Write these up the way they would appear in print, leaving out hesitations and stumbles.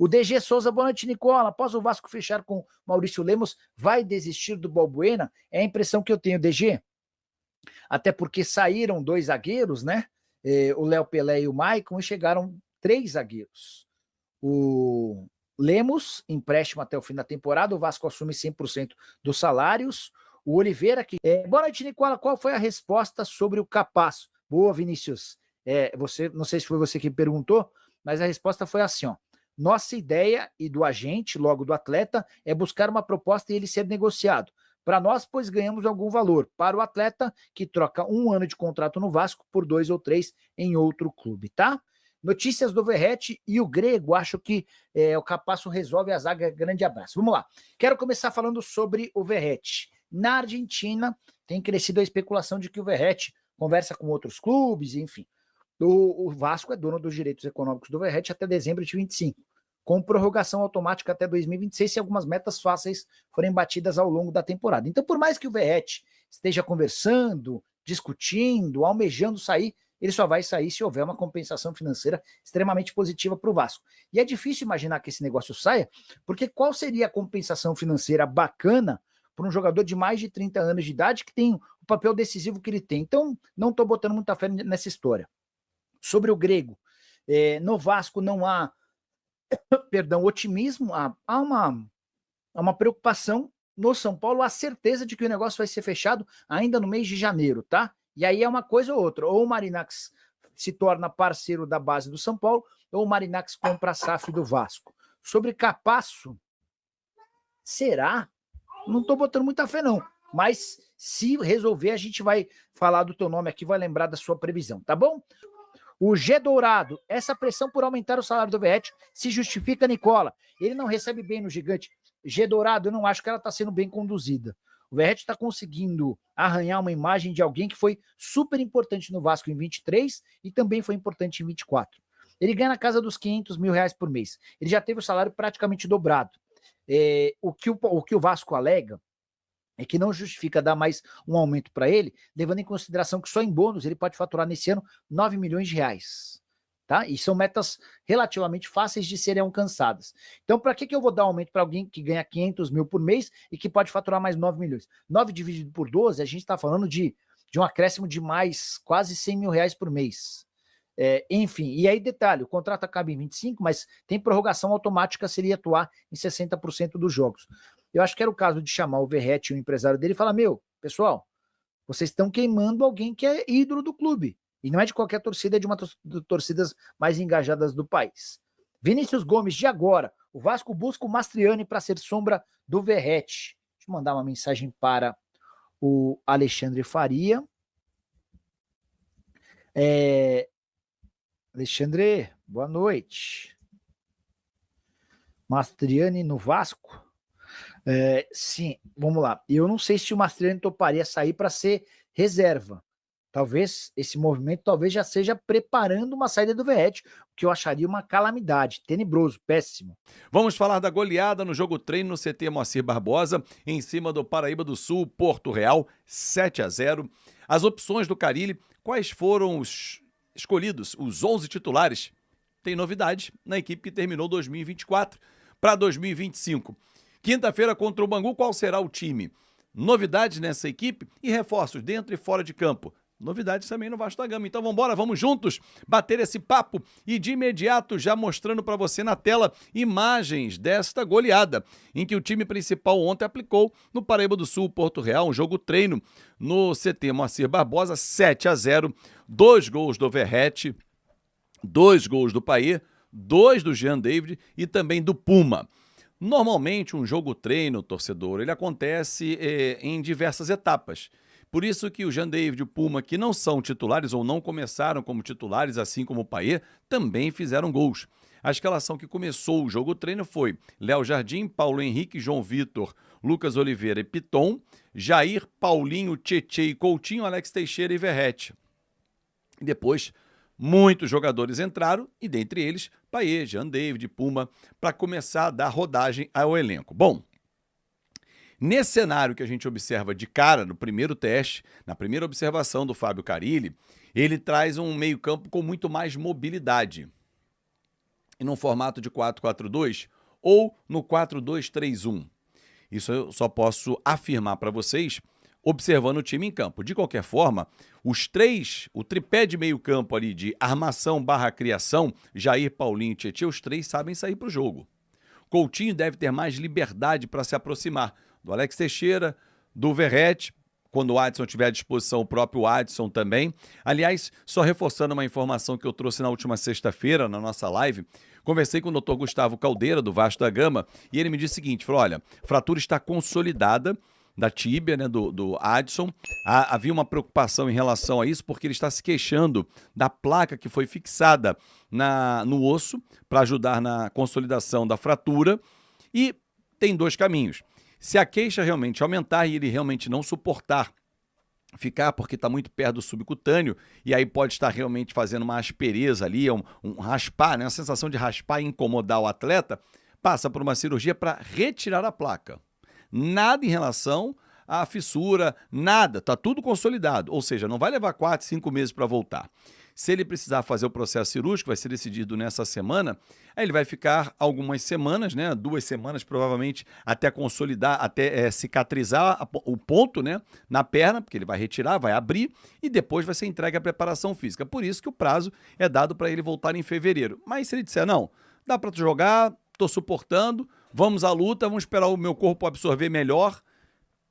O DG Souza, boa noite, Nicola. Após o Vasco fechar com Maurício Lemos, vai desistir do Balbuena? É a impressão que eu tenho, DG. Até porque saíram 2 zagueiros, né? O Léo Pelé e o Maicon, e chegaram 3 zagueiros. O Lemos, empréstimo até o fim da temporada, o Vasco assume 100% dos salários. O Oliveira, que... boa noite, Nicola. Qual foi a resposta sobre o Capasso? Boa, Vinícius. Não sei se foi você que perguntou, mas a resposta foi assim, ó. Nossa ideia e do agente, logo do atleta, é buscar uma proposta e ele ser negociado. Para nós, pois ganhamos algum valor. Para o atleta, que troca 1 ano de contrato no Vasco por 2 ou 3 em outro clube, tá? Notícias do Verratti e o Grego. Acho que o Capasso resolve a zaga. Grande abraço. Vamos lá. Quero começar falando sobre o Verratti. Na Argentina, tem crescido a especulação de que o Verratti conversa com outros clubes, enfim. O Vasco é dono dos direitos econômicos do Verratti até dezembro de 25, com prorrogação automática até 2026, se algumas metas fáceis forem batidas ao longo da temporada. Então, por mais que o Verratti esteja conversando, discutindo, almejando sair, ele só vai sair se houver uma compensação financeira extremamente positiva para o Vasco. E é difícil imaginar que esse negócio saia, porque qual seria a compensação financeira bacana para um jogador de mais de 30 anos de idade que tem o papel decisivo que ele tem? Então, não estou botando muita fé nessa história. Sobre o Grego, no Vasco não há otimismo, há uma preocupação. No São Paulo, há certeza de que o negócio vai ser fechado ainda no mês de janeiro, tá? E aí é uma coisa ou outra. Ou o Marinacci se torna parceiro da base do São Paulo, ou o Marinacci compra a SAF do Vasco. Sobre Capasso, será? Não tô botando muita fé, não. Mas se resolver, a gente vai falar do teu nome aqui, vai lembrar da sua previsão, tá bom? O G Dourado, essa pressão por aumentar o salário do Verratti se justifica, Nicola. Ele não recebe bem no Gigante. G Dourado, eu não acho que ela está sendo bem conduzida. O Verratti está conseguindo arranhar uma imagem de alguém que foi super importante no Vasco em 23 e também foi importante em 24. Ele ganha na casa dos 500 mil reais por mês. Ele já teve o salário praticamente dobrado. O que o Vasco alega é que não justifica dar mais um aumento para ele, levando em consideração que só em bônus ele pode faturar nesse ano 9 milhões de reais. Tá? E são metas relativamente fáceis de serem alcançadas. Então, para que eu vou dar um aumento para alguém que ganha 500 mil por mês e que pode faturar mais 9 milhões? 9 dividido por 12, a gente está falando de um acréscimo de mais quase 100 mil reais por mês. Enfim, e aí detalhe, o contrato acaba em 25, mas tem prorrogação automática se ele atuar em 60% dos jogos. Eu acho que era o caso de chamar o Verratti, o empresário dele, e falar, pessoal, vocês estão queimando alguém que é ídolo do clube. E não é de qualquer torcida, é de uma das torcidas mais engajadas do país. Vinícius Gomes, de agora, o Vasco busca o Mastriani para ser sombra do Verratti. Deixa eu mandar uma mensagem para o Alexandre Faria. Alexandre, boa noite. Mastriani no Vasco? Sim, vamos lá. Eu não sei se o Mastriani toparia sair para ser reserva. Talvez esse movimento já seja preparando uma saída do Verratti, o que eu acharia uma calamidade, tenebroso, péssimo. Vamos falar da goleada no jogo treino no CT Moacir Barbosa, em cima do Paraíba do Sul, Porto Real, 7-0. As opções do Carille, quais foram os escolhidos, os 11 titulares? Tem novidade na equipe que terminou 2024 para 2025. Quinta-feira contra o Bangu, qual será o time? Novidades nessa equipe e reforços dentro e fora de campo. Novidades também no Vasco da Gama. Então vamos juntos bater esse papo e de imediato já mostrando para você na tela imagens desta goleada, em que o time principal ontem aplicou no Paraíba do Sul, Porto Real, um jogo treino no CT Moacir Barbosa, 7-0, 2 gols do Verratti, 2 gols do Payet, 2 do Jean David e também do Puma. Normalmente um jogo treino, torcedor, ele acontece em diversas etapas. Por isso que o Jean David e o Puma, que não são titulares ou não começaram como titulares, assim como o Payet, também fizeram gols. A escalação que começou o jogo treino foi Léo Jardim, Paulo Henrique, João Vitor, Lucas Oliveira e Piton, Jair, Paulinho, Tietê e Coutinho, Alex Teixeira e Verratti. E depois, muitos jogadores entraram, e dentre eles, Payet, Jean David, Puma, para começar a dar rodagem ao elenco. Bom, nesse cenário que a gente observa de cara no primeiro teste, na primeira observação do Fábio Carille, ele traz um meio-campo com muito mais mobilidade. e num formato de 4-4-2 ou no 4-2-3-1. Isso eu só posso afirmar para vocês observando o time em campo. De qualquer forma, o tripé de meio campo ali de armação / criação, Jair, Paulinho e Tietê, os três sabem sair para o jogo. Coutinho deve ter mais liberdade para se aproximar do Alex Teixeira, do Verratti, quando o Adson tiver à disposição, o próprio Adson também. Aliás, só reforçando uma informação que eu trouxe na última sexta-feira, na nossa live, conversei com o Dr. Gustavo Caldeira, do Vasco da Gama, e ele me disse o seguinte, falou, olha, a fratura está consolidada da tíbia, né, do Adson. Havia uma preocupação em relação a isso, porque ele está se queixando da placa que foi fixada no osso para ajudar na consolidação da fratura, e tem dois caminhos. Se a queixa realmente aumentar e ele realmente não suportar ficar porque está muito perto do subcutâneo, e aí pode estar realmente fazendo uma aspereza ali, um raspar, né? A sensação de raspar e incomodar o atleta, passa por uma cirurgia para retirar a placa. Nada em relação à fissura, nada, está tudo consolidado, ou seja, não vai levar 4, 5 meses para voltar. Se ele precisar fazer o processo cirúrgico, vai ser decidido nessa semana, aí ele vai ficar algumas semanas, né, 2 semanas provavelmente, até consolidar, até cicatrizar o ponto, né, na perna, porque ele vai retirar, vai abrir, e depois vai ser entregue à preparação física. Por isso que o prazo é dado para ele voltar em fevereiro. Mas se ele disser, não, dá para jogar, estou suportando, vamos à luta, vamos esperar o meu corpo absorver melhor,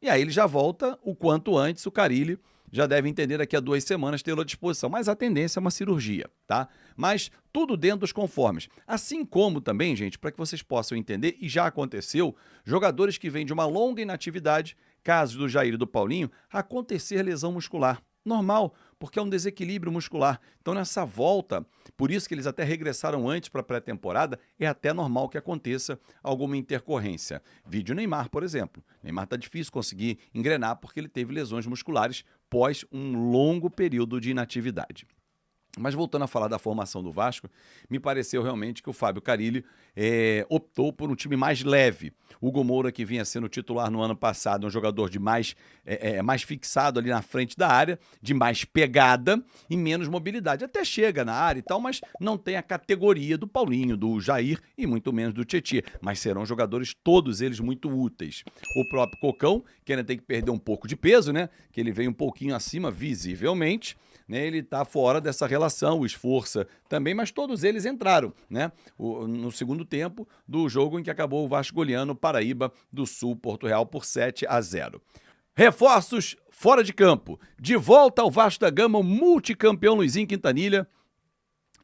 e aí ele já volta o quanto antes, o Carille já deve entender daqui a 2 semanas tê-lo à disposição. Mas a tendência é uma cirurgia, tá? Mas tudo dentro dos conformes. Assim como também, gente, para que vocês possam entender, e já aconteceu, jogadores que vêm de uma longa inatividade, casos do Jair e do Paulinho, acontecer lesão muscular. Normal, porque é um desequilíbrio muscular. Então, nessa volta, por isso que eles até regressaram antes para a pré-temporada, é até normal que aconteça alguma intercorrência. Vídeo Neymar, por exemplo. Neymar está difícil conseguir engrenar porque ele teve lesões musculares pós um longo período de inatividade. Mas voltando a falar da formação do Vasco, me pareceu realmente que o Fábio Carille optou por um time mais leve. Hugo Moura, que vinha sendo titular no ano passado, é um jogador de mais fixado ali na frente da área, de mais pegada e menos mobilidade. Até chega na área e tal, mas não tem a categoria do Paulinho, do Jair e muito menos do Tietê. Mas serão jogadores, todos eles, muito úteis. O próprio Cocão, que ainda tem que perder um pouco de peso, né? Que ele veio um pouquinho acima, visivelmente. Ele está fora dessa relação, o Esforça também, mas todos eles entraram, né? No segundo tempo do jogo em que acabou o Vasco goleando Paraíba do Sul, Porto Real, por 7-0. Reforços fora de campo. De volta ao Vasco da Gama, o multicampeão Luizinho Quintanilha.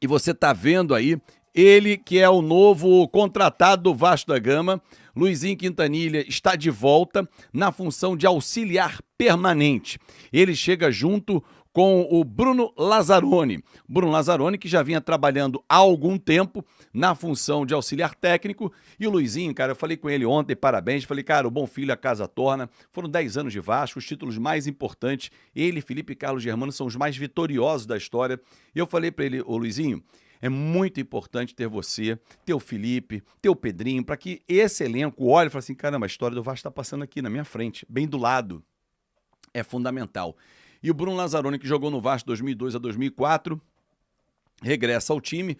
E você está vendo aí, ele que é o novo contratado do Vasco da Gama, Luizinho Quintanilha, está de volta na função de auxiliar permanente. Ele chega junto com o Bruno Lazzaroni. Bruno Lazzaroni, que já vinha trabalhando há algum tempo na função de auxiliar técnico. E o Luizinho, cara, eu falei com ele ontem, parabéns. Falei, cara, o bom filho a casa torna. Foram 10 anos de Vasco, os títulos mais importantes. Ele, Felipe e Carlos Germano são os mais vitoriosos da história. E eu falei para ele, ô Luizinho, é muito importante ter você, ter o Felipe, ter o Pedrinho, para que esse elenco olhe e fale assim, caramba, a história do Vasco está passando aqui na minha frente, bem do lado. É fundamental. E o Bruno Lazzaroni, que jogou no Vasco 2002 a 2004, regressa ao time,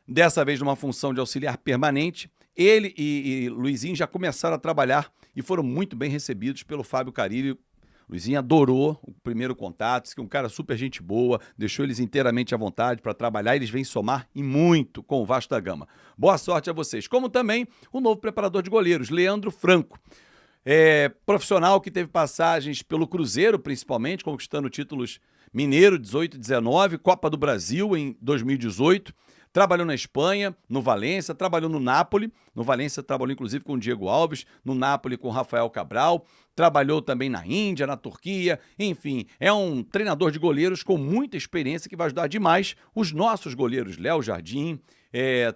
dessa vez numa função de auxiliar permanente. Ele e Luizinho já começaram a trabalhar e foram muito bem recebidos pelo Fábio Carille. Luizinho adorou o primeiro contato, disse que é um cara super gente boa, deixou eles inteiramente à vontade para trabalhar, eles vêm somar e muito com o Vasco da Gama. Boa sorte a vocês. Como também o novo preparador de goleiros, Leandro Franco. Profissional que teve passagens pelo Cruzeiro, principalmente, conquistando títulos Mineiro 18 e 19, Copa do Brasil em 2018, trabalhou na Espanha, no Valência, trabalhou no Napoli, no Valência trabalhou inclusive com o Diego Alves, no Napoli com o Rafael Cabral, trabalhou também na Índia, na Turquia, enfim, é um treinador de goleiros com muita experiência que vai ajudar demais os nossos goleiros, Léo Jardim,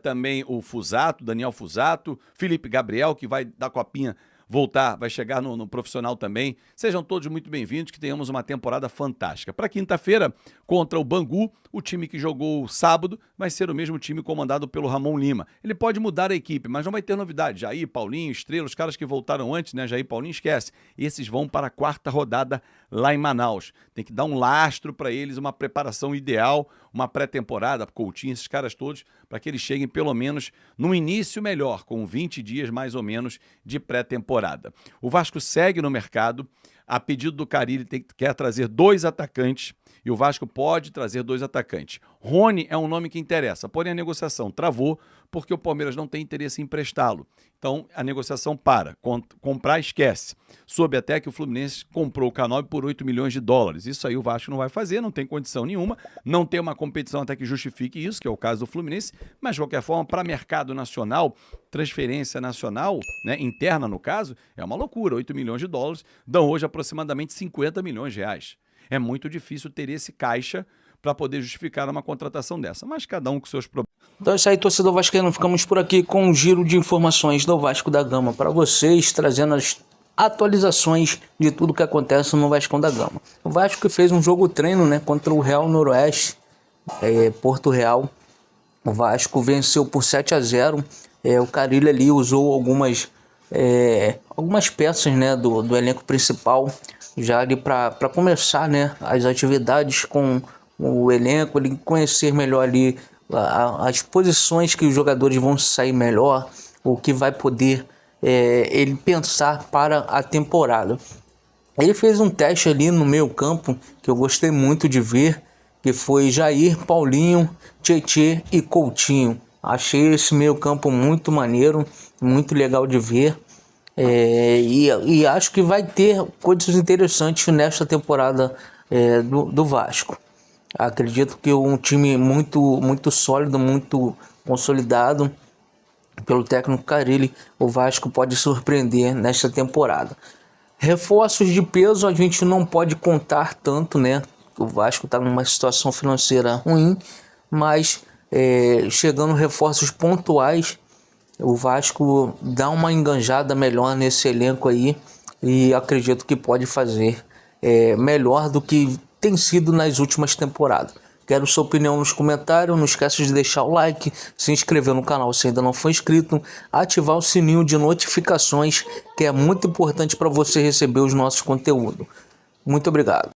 também o Fusato, Daniel Fusato, Felipe Gabriel, que vai dar copinha voltar, vai chegar no profissional também. Sejam todos muito bem-vindos, que tenhamos uma temporada fantástica. Para quinta-feira, contra o Bangu, o time que jogou sábado vai ser o mesmo time comandado pelo Ramon Lima. Ele pode mudar a equipe, mas não vai ter novidade. Jair, Paulinho, Estrela, os caras que voltaram antes, né? Jair, Paulinho, esquece. Esses vão para a 4ª rodada lá em Manaus. Tem que dar um lastro para eles, uma preparação ideal, uma pré-temporada, Coutinho, esses caras todos, para que eles cheguem pelo menos no início melhor, com 20 dias mais ou menos de pré-temporada. O Vasco segue no mercado, a pedido do Carille quer trazer 2 atacantes, e o Vasco pode trazer 2 atacantes. Rony é um nome que interessa, porém a negociação travou porque o Palmeiras não tem interesse em emprestá-lo. Então a negociação para, comprar esquece. Soube até que o Fluminense comprou o K9 por 8 milhões de dólares. Isso aí o Vasco não vai fazer, não tem condição nenhuma, não tem uma competição até que justifique isso, que é o caso do Fluminense, mas de qualquer forma, para mercado nacional, transferência nacional, né, interna no caso, é uma loucura. 8 milhões de dólares dão hoje aproximadamente 50 milhões de reais. É muito difícil ter esse caixa para poder justificar uma contratação dessa, mas cada um com seus problemas. Então é isso aí, torcedor vascaíno, ficamos por aqui com um giro de informações do Vasco da Gama para vocês, trazendo as atualizações de tudo que acontece no Vascão da Gama. O Vasco que fez um jogo treino, né, contra o Real Noroeste, Porto Real. O Vasco venceu por 7-0. O Carille ali usou algumas peças, né, do elenco principal já ali para começar, né, as atividades com o elenco, ele conhecer melhor ali as posições que os jogadores vão sair melhor, o que vai poder ele pensar para a temporada. Ele fez um teste ali no meio campo que eu gostei muito de ver, que foi Jair, Paulinho, Tietê e Coutinho. Achei esse meio campo muito maneiro, muito legal de ver. E acho que vai ter coisas interessantes nesta temporada do Vasco. Acredito que um time muito sólido, muito consolidado pelo técnico Carille, o Vasco pode surpreender nesta temporada. Reforços de peso a gente não pode contar tanto, né? O Vasco está numa situação financeira ruim, mas chegando reforços pontuais, o Vasco dá uma enganjada melhor nesse elenco aí e acredito que pode fazer melhor do que tem sido nas últimas temporadas. Quero sua opinião nos comentários, não esqueça de deixar o like, se inscrever no canal se ainda não for inscrito, ativar o sininho de notificações, que é muito importante para você receber os nossos conteúdos. Muito obrigado.